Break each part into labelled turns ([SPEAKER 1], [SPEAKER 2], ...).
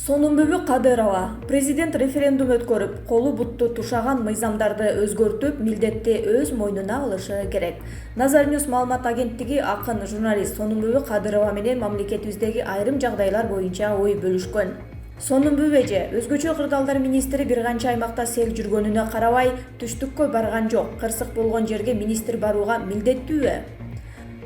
[SPEAKER 1] Сонунбүбү Кадырова президент референдум өткөрүп, колу бутту тушаган мыйзамдарды өзгөртүп, милдетти өз мойнуна алышы керек. Назарньюс маалымат агенттиги акын журналист Сонунбүбү Кадырова менен мамлекетибиздеги айрым жагдайлар боюнча ой бөлүшкөн. Сонунбүбү эже өзгөчө кырдаалдар министри бир канча аймакта сел жүргөнүнө карабай, түштүккө барган жок. Кырсык болгон жерге министр барууга милдеттүүбү?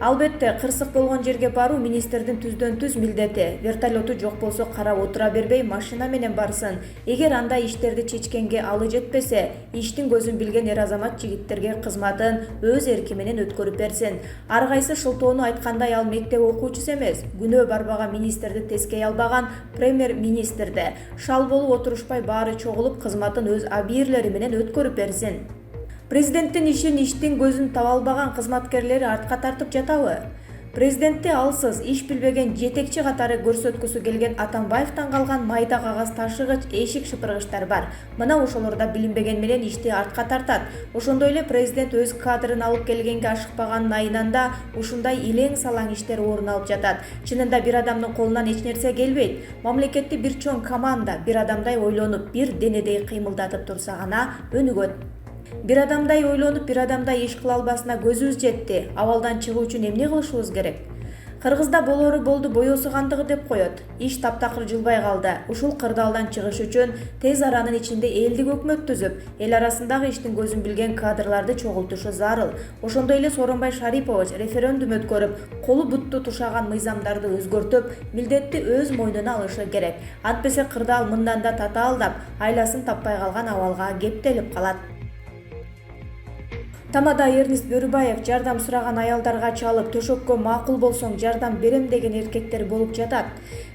[SPEAKER 1] Албетте, кырсык болгон жерге баруу министрдин түздөн-түз милдети. Вертолету жок болсо карап отура бербей, машина менен барсын. Эгер андай иштерди чечкенге алы жетпесе, иштин көзүн билген эр-азамат жигиттерге кызматын өз эрки менен өткөрүп берсин. Ар кайсы шылтоону айткандай, ал мектеп окуучусу эмес, күнөө барбаган министрди тескей албаган премьер-министрди. Шал болуп отурушпай, баары чогулуп, кызматын өз абийирлери менен өткөрүп берсин. Президенттин иштин көзүн таба албаган кызматкерлери артка тартып жатабы? Президентти алсыз, иш билбеген жетекчи катары көрсөткүсү келген Атамбаевден калган майда кагаз ташыгыч, эшик шыпыргычтар бар. Мына ошолорда билинбеген менен ишти артка тартат. Ошондой эле президент өз кадрын алып келгенге ашыкпаганын айынан да ушундай илең-салаң иштер орун алып жатат. Чынында бир адамдын колунан эч нерсе келбейт. Мамлекетти бир чоң команда бир адамдай ойлонуп, бир денедей кыймылдатып турса гана өнүгөт. Бир адамдай ойлонуп, бир адамдай иш кыла албасына көзүбүз жетти. Абалдан чыгуу үчүн эмне кылышыбыз керек? Кыргызда болору болду, боесу кандыгы деп коет. Иш таптакыр жылбай калды. Ушул кырдаалдан чыгыш үчүн тез аранын ичинде элдик өкмөт түзүп, эл арасындагы иштин көзүн билген кадрларды чогултушу зарыл. Ошондой эле Сооронбай Шарипович референдум өткөрүп, колу бутту тушаган мыйзамдарды өзгөртүп, милдетти өз мойнуна алышы керек. Антпесе кырдаал мындан да татаалдап, айласын таппай калган абалга кептелип калат. Тамада Эрнест Бөрүбаев жардам сураган аялдарга чалып, төшөккө макул болсоң жардам берем деген эркектер болуп жатат.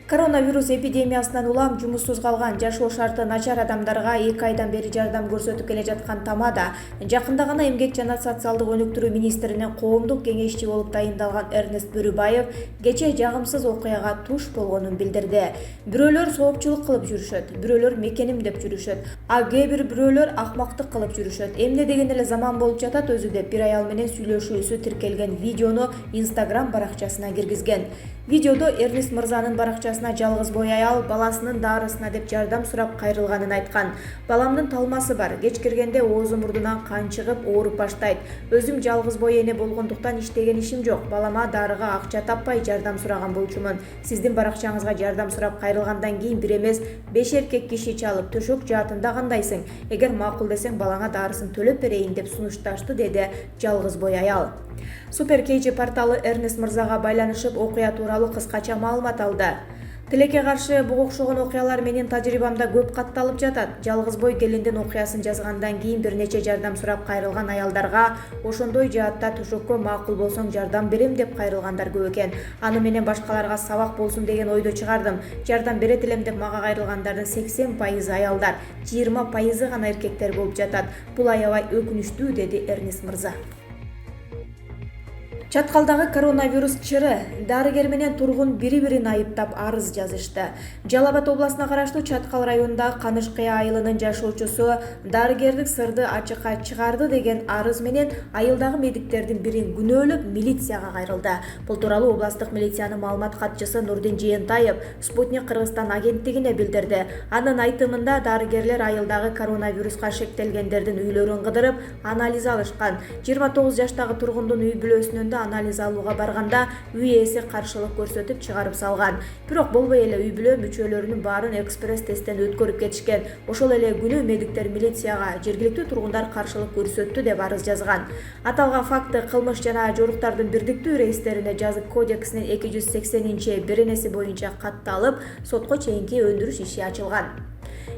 [SPEAKER 1] Коронавирус эпидемиясынан улам жумуссуз калган, жашоо шарты начар адамдарга 2 айдан бери жардам көрсөтүп келе жаткан Тамада жакында гана эмгек жана социалдык өнүктүрүү министринин коомдук кеңешчи болуп тайындалган Эрнест Бөрүбаев кечээ жагымсыз окуяга туш болгонун билдирди. Бирөөлөр соопчулук кылып жүрүшөт, бирөөлөр мекеним деп жүрүшөт, а кээ бир бирөөлөр акмактык кылып жүрүшөт. Эмне деген эле заман болуп жатат өзү деп бир аял менен сүйлөшүүсү тиркелген видеону Instagram баракчасына киргизген. Видеодо Эрнест мырзанын баракчасына жалгыз бой аял баласынын дарысына деп жардам сурап кайрылганын айткан. Баламдын талмасы бар, кеч киргенде оозу мурдунан кан чыгып ооруп баштайт. Өзүм жалгыз бой эне болгондуктан иштеген ишим жок. Балама дарыга акча таппай жардам сураган болчумун. Сиздин баракчаңызга жардам сурап кайрылгандан кийин бир эмес 5 эркек киши чалып, төшөк жаатында кандайсың? Эгер макул десең балаңа дарысын төлөп берейин деп сунушташты, деди жалгыз бой аял. Супер KG порталы Эрнест мырзага байланышып окуя тууралуу кыскача маалымат алды. Тилекке каршы буга окшогон окуялар менин тажрыйбамда көп катталып жатат. Жалгыз бой келиндин окуясын жазгандан кийин бир нече жардам сурап кайрылган аялдарга ошондой жаатта төшөккө макул болсоң жардам берем деп кайрылгандар көп экен. Аны менен башкаларга сабак болсун деген ойдо чыгардым. Жардам берет элем деп мага кайрылгандардын 80% аялдар, 20% гана эркектер болуп жатат. Бул аябай өкүнүчтүү, деди Эрнест мырза. Чаткалдагы коронавирус чыры, дарыгер менен тургун бири-бирин айыптап арыз жазышты. Жалал Абад областына караштуу Чаткал районундагы Канышкыя айылынын жашоочусу дарыгердик сырды ачыкка чыгарды деген арыз менен айылдагы медиктердин бирин күнөөлөп милицияга кайрылды. Бул тууралуу областык милициянын маалымат катчысы Нурдин Жыентаев Спутник Кыргызстан агенттигине билдирди. Анын айтымында дарыгерлер айылдагы коронавируска шектелгендердин үйлөрүн кыдырып, анализ алышкан. 29 жаштагы тургундун үй бүлөсүнөн анализ алууга барганда үй ээси каршылык көрсөтүп чыгарып салган. Бирок болбой эле үй бүлө мүчөлөрүнүн баарын экспресс тесттен өткөрүп кетишкен. Ошол эле күнү медиктер милицияга жергиликтүү тургундар каршылык көрсөттү деп арыз жазган. Аталган факты кылмыш жана жоруктардын бирдиктүү рейстерине жазык кодексинин 280-беренеси боюнча катталып, сотко чейинки өндүрүш иши ачылган.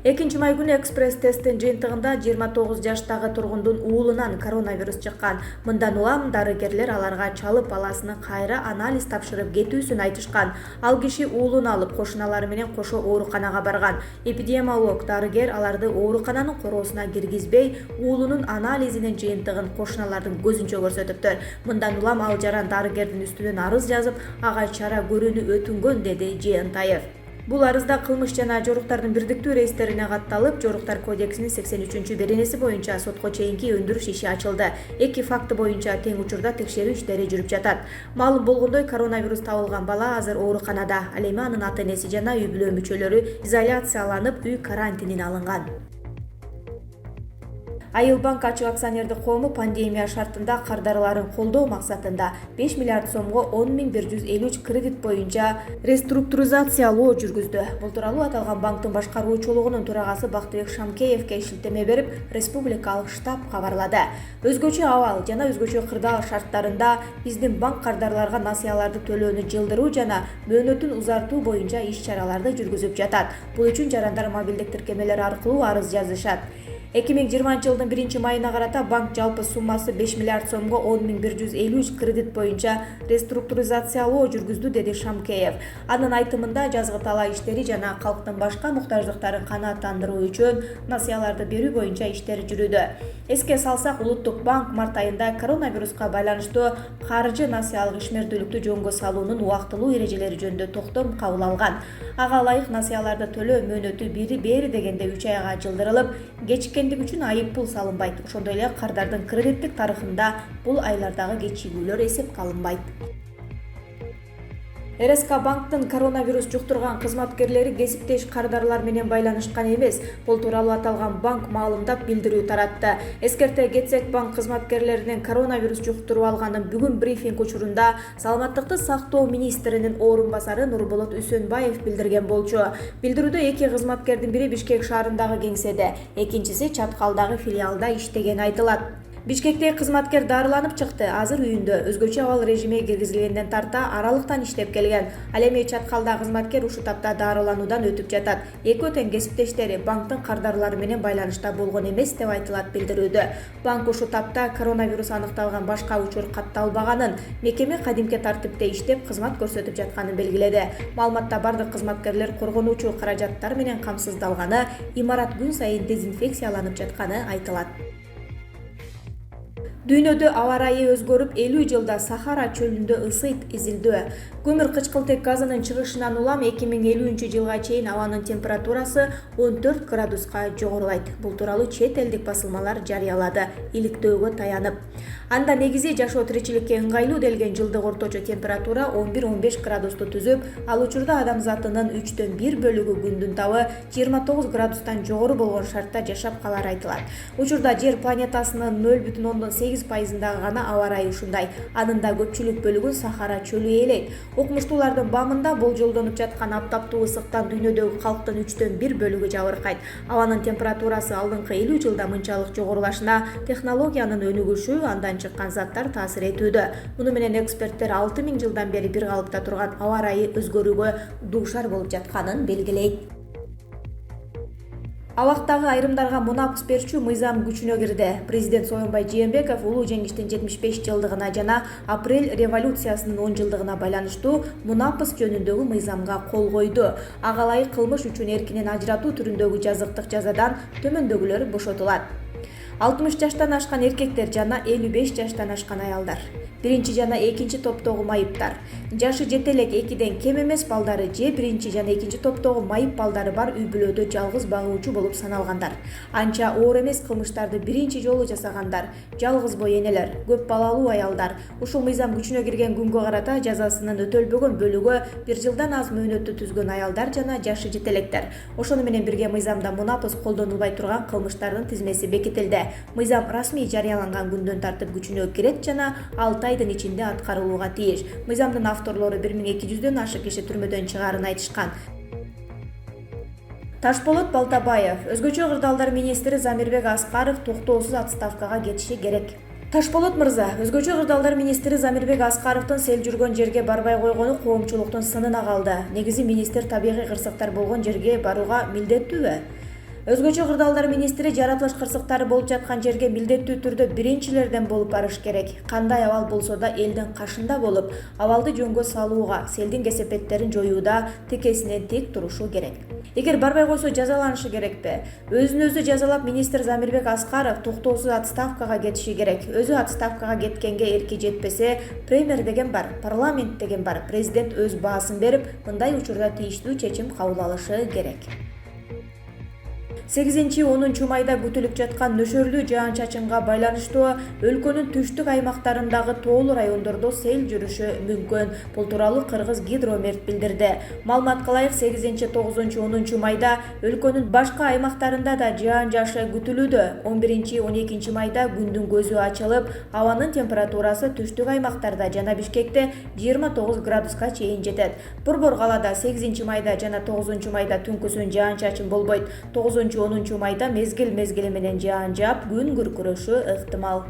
[SPEAKER 1] 2 май күнү экспресс тесттин жыйынтыгында 29 жаштагы тургундун уулунан коронавирус чыккан. Мындан улам дарыгерлер аларга чалып баласынын кайра анализ тапшырып кетүүсүн айтышкан. Ал киши уулун алып кошуналары менен кошо ооруканага барган. Эпидемиолог дарыгер аларды оорукананын короосуна киргизбей, уулунун анализинин жыйынтыгын кошуналардын көзүнчө көрсөтүптүр. Мындан улам ал жаран дарыгердин үстүнөн арыз жазып, ага чара көрүүнү өтүнгөн, деди Жыентаев. Бул арызда кылмыш жана жоруктардын бирдиктүү рейстерине катталып, Жоруктар кодексинин 83-беренеси боюнча сотко чейинки өндүрүш иши ачылды. Эки факты боюнча тең учурда текшерүү иштери жүрүп жатат. Маалым болгондой, коронавирус табылган бала азыр ооруканада. Ал эми анын ата-энеси жана үй бүлө мүчөлөрү изоляцияланып, үй карантинине алынган. Айыл банк ачык акционердик коому пандемия шартында кардарларын колдоо максатында 5 миллиард сомго 10.153 кредит боюнча реструктуризациялоо жүргүздү. Бул тууралуу аталган банктын башкаруучулугунун төрагасы Бактыбек Шамкеевке шилтеме берип, республикалык штаб кабарлады. Өзгөчө абал жана өзгөчө кырдаал шарттарында биздин банк кардарларга насыяларды төлөөнү жылдыруу жана мөөнөтүн узартуу боюнча иш-чараларды жүргүзүп жатат. Бул үчүн жарандар мобилдик тиркемелер аркылуу арыз жазышат. 2020 жылдын 1-майына карата банк жалпы суммасы 5 миллиард сомго 10.153 кредит боюнча реструктуризациялоо жүргүздү, деди Шамкеев. Анын айтымында жазгы талаа иштери жана калктын башка муктаждыктарын канааттандыруу үчүн насыяларды берүү боюнча иштер жүрүүдө. Эске салсак, Улуттук банк март айында коронавируска байланыштуу каржы насыялык ишмердүүлүктү жөнгө салуунун убактылуу эрежелери жөнүндө токтом кабыл алган. Ага ылайык насыяларды төлөө мөөнөтү бери дегенде 3 айга жылдырылып, кечиккендик үчүн айып пул салынбайт. Ошондой эле кардардын кредиттик тарыхында бул айлардагы кечигүүлөр эсепке алынбайт. РСК банктын коронавирус жуктурган кызматкерлери кесиптеш кардарлар менен байланышкан эмес. Бул тууралуу аталган банк маалымдап билдирүү таратты. Эскерте кетсек, банк кызматкерлеринин коронавирус жуктуруп алганын бүгүн брифинг учурунда Саламаттыкты сактоо министринин орун басары Нурболот Үсөнбаев билдирген болчу. Билдирүүдө эки кызматкердин бири Бишкек шаарындагы кеңседе, экинчиси Чаткалдагы филиалда иштеген айтылат. Бишкекте кызматкер дарыланып чыкты, азыр үйүндө. Өзгөчө абал режиме киргизилгенден тарта аралыктан иштеп келген. Ал эми Чаткалдагы кызматкер ушул тапта дарылануудан өтүп жатат. Эки тең кесиптештери банктын кардарлары менен байланышта болгон эмес деп айтылат билдирүүдө. Банк ушул тапта коронавирус аныкталган башка учур катталбаганын, мекеме кадимки тартипте иштеп кызмат көрсөтүп жатканын белгиледи. Маалыматта бардык кызматкерлер коргонуучу каражаттар менен камсыздалганы, имарат күн сайын дезинфекцияланып жатканы айтылат. Дүйнөдө аба ырайы өзгөрүп, 50 жылда Сахара чөлүндө ысыйт изилдөө. Көмүр кычкылтек газынын чыгышынан улам 2050 жылга чейин абанын температурасы 14 градуска жогорулайт. Бул тууралуу чет элдик басылмалар жарыялады, иликтөөгө таянып. Анда негизи жашоо тиричиликке ыңгайлуу делген жылдык орточо температура 11-15 градусту түзүп, ал учурда адамзатынын 1/3 бөлүгү күндүн табы 29 градустан жогору болгон шартта жашап калары айтылат. Учурда Жер планетасынын 0,8% гана аба ырайы ушундай. Анын да көпчүлүк бөлүгүн Сахара чөлү ээлейт. Окумуштуулардын бамында болжолдонуп жаткан аптаптуу ысыктан дүйнөдөгү калктын 1/3 бөлүгү жабыркайт. Абанын температурасы алдыңкы 50 жылда мынчалык жогорулашына технологиянын өнүгүшү, андан чыккан заттар таасир этүүдө. Муну менен эксперттер 6000 жылдан бери бир калыпта турган аба ырайы өзгөрүүгө дуушар болуп жатканын белгилейт. Абактагы айрымдарга мунапыс берчү мыйзам күчүнө кирди. Президент Сооронбай Жээнбеков улуу жеңиштин 75 жылдыгына жана апрель революциясынын 10 жылдыгына байланыштуу мунапыс жөнүндөгү мыйзамга кол койду. Ага ылайык кылмыш үчүн эркинен ажыратуу түрүндөгү жазыктык жазадан төмөндөгүлөр бошотулат. 60 жаштан ашкан эркектер жана 55 жаштан ашкан аялдар. Биринчи жана экинчи топтогу майыптар. Жашы жете элек 2ден кем эмес балдары же биринчи жана экинчи топтогу майып балдары бар үй бүлөдө жалгыз багуучу болуп саналгандар. Анча оор эмес кылмыштарды биринчи жолу жасагандар, жалгыз бой энелер, көп балалуу аялдар. Ушул мыйзам күчүнө кирген күнгө карата жазасынын өтөлбөгөн бөлүгү 1 жылдан аз мөөнөттү түзгөн аялдар жана жашы жете элекдер. Ошону менен бирге мыйзамда мунапыс колдонулбай турган кылмыштардын тизмеси бекитилди. Мыйзам расмий жарыяланган күндөн тартып күчүнө кирет жана 6 айдын ичинде аткарылууга тийиш. Мыйзамдын авторлору 1200дөн ашык киши түрмөдөн чыгаарын айтышкан. Ташболот Балтабаев, өзгөчө кырдаалдар министри Замирбек Аскаров токтоосуз отставкага кетиши керек. Ташболот мырза, өзгөчө кырдаалдар министри Замирбек Аскаровдун сел жүргөн жерге барбай койгону коомчулуктун сынына калды. Негизи министр табигый кырсыктар болгон жерге барууга милдеттүүбү? Өзгөчө кырдаалдар министри жаратылыш кырсыктары болуп жаткан жерге милдеттүү түрдө биринчилерден болуп барыш керек. Кандай абал болсо да элдин кашында болуп, абалды жөнгө салууга, селдин кесепеттерин жоюуда тикесинен тик турушу керек. Эгер барбай койсо жазаланышы керекпи? Өзүн өзү жазалап министр Замирбек Аскаров токтоосуз отставкага кетиши керек. Өзү отставкага кеткенге эрки жетпесе, премьер деген бар, парламент деген бар. Президент өз баасын берип, мындай учурда тийиштүү чечим кабыл алышы керек. 8-10 майда күтүлүп жаткан нөшөрлүү жаан-чачынга байланыштуу өлкөнүн түштүк аймактарындагы тоолуу райондордо сел жүрүшү мүмкүн. Бул тууралуу Кыргыз гидромерт билдирди. Маалыматка ылайык 8-9-10 майда өлкөнүн башка аймактарында да жаан жаашы күтүлүүдө. 11-12 майда күндүн көзү ачылып, абанын температурасы түштүк аймактарда жана Бишкекте 29 градуска чейин жетет. Борбор калаада 8 майда жана 9 майда түнкүсүн жаан-чачын болбойт. 9-10 майда мезгил менен жаан жаап, күн күркүрөшү ыктымал.